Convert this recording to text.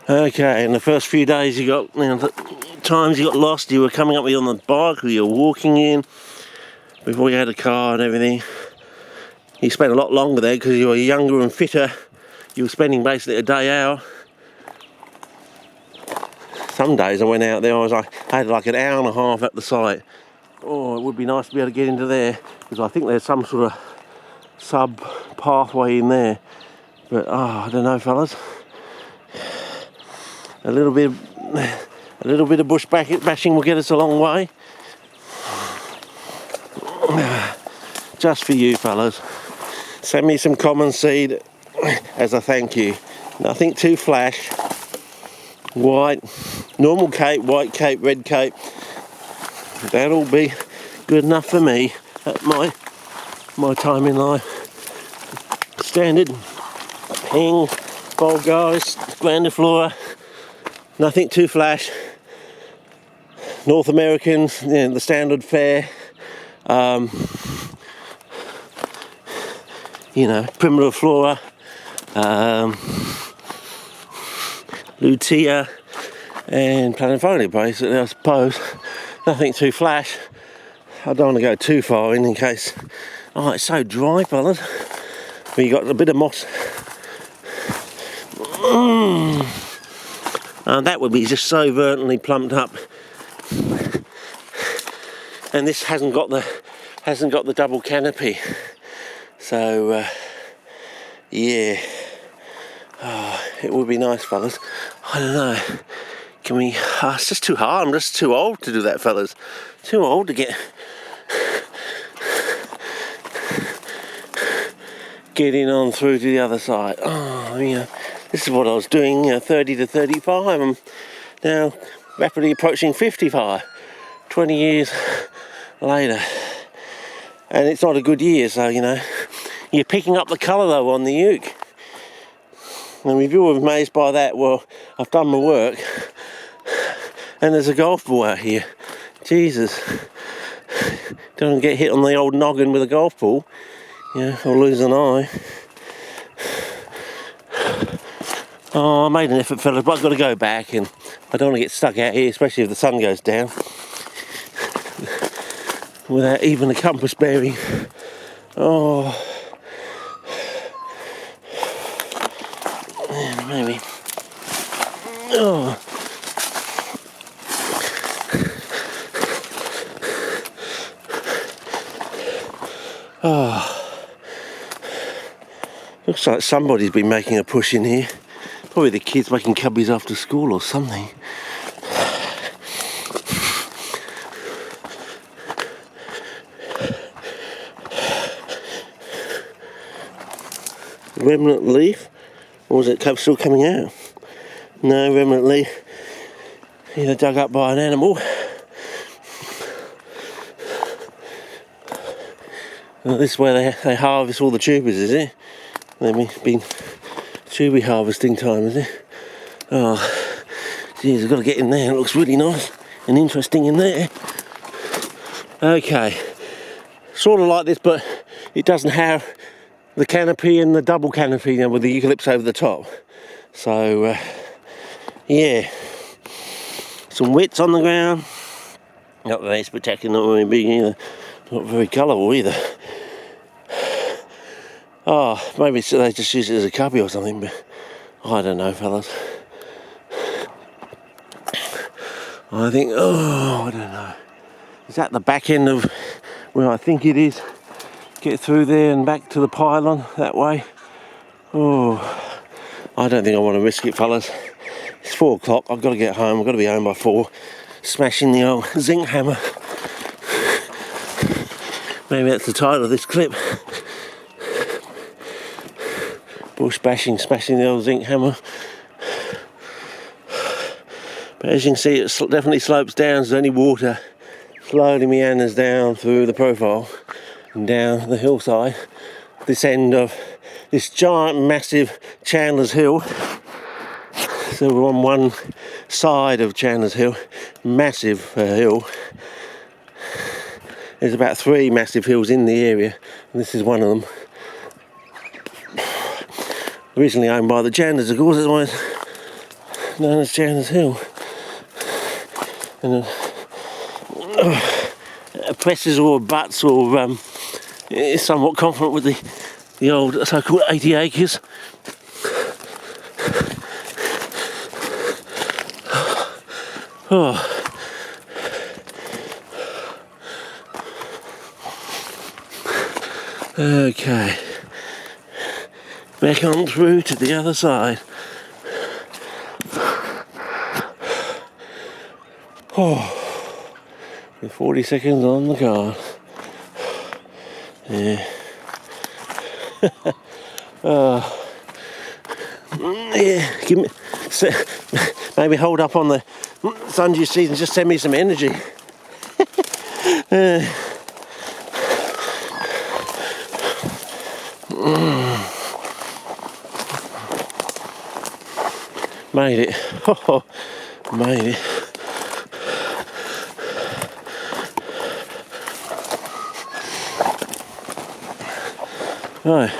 Okay, in the first few days you got, times you got lost, you were coming up with on the bike or you were walking in before you had a car and everything. You spent a lot longer there because you were younger and fitter. You were spending basically a day out. Some days I went out there, I had like an hour and a half at the site. Oh, it would be nice to be able to get into there because I think there's some sort of sub pathway in there. But I don't know, fellas. A little bit of bush bashing will get us a long way. Just for you, fellas. Send me some common seed as a thank you. Nothing too flash. White, normal cape, white cape, red cape. That'll be good enough for me at my time in life. Standard ping, Driest, grandiflora. Nothing too flash. North Americans, the standard fare. Primitive flora. Lutea and planifolia, basically, I suppose. Nothing too flash. I don't want to go too far in case. Oh, it's so dry, fellas. But you got a bit of moss. That would be just so verdantly plumped up. And this hasn't got the double canopy. So yeah. It would be nice, fellas. I don't know. Can we? It's just too hard. I'm just too old to do that, fellas. Too old to get in on through to the other side. This is what I was doing. 30 to 35. I'm now rapidly approaching 55. 20 years later, and it's not a good year. So you're picking up the colour though on the uke. And if you're amazed by that, well, I've done my work. And there's a golf ball out here. Jesus. Don't get hit on the old noggin with a golf ball. Or lose an eye. Oh, I made an effort, fellas, but I've got to go back. And I don't want to get stuck out here, especially if the sun goes down. Without even a compass bearing. Oh. Maybe. Oh. Looks like somebody's been making a push in here. Probably the kids making cubbies after school or something. Remnant leaf? Or was it still coming out? No, remnant leaf. Either dug up by an animal. Well, this is where they harvest all the tubers, is it? They've been tubie harvesting time, is it? Oh, geez, I've got to get in there. It looks really nice and interesting in there. Okay, sort of like this, but it doesn't have the canopy and the double canopy with the eucalypts over the top. So yeah, some wits on the ground. Not very spectacular, not very big either. Not very colourful either. Oh, maybe they just use it as a cubby or something, but I don't know, fellas. I think, I don't know. Is that the back end of where I think it is? Get through there and back to the pylon that way. Oh, I don't think I want to risk it, fellas. It's 4 o'clock. I've got to get home. I've got to be home by 4. Smashing the old zinc hammer. Maybe that's the title of this clip. Bush bashing, smashing the old zinc hammer. But as you can see, it definitely slopes down. There's only water. Slowly meanders down through the profile and down the hillside. This end of this giant, massive Chandler's Hill. So we're on one side of Chandler's Hill, massive hill. There's about 3 massive hills in the area, and this is one of them. Originally owned by the Chandlers, of course, otherwise known as Chandler's Hill. And presses or butts or is somewhat confident with the old so-called 80 acres. Oh. Okay, back on through to the other side. Oh, with 40 seconds on the card. Yeah. Yeah, give me, maybe hold up on the sun-juice seat and just send me some energy. Made it. Oh, made it. Right.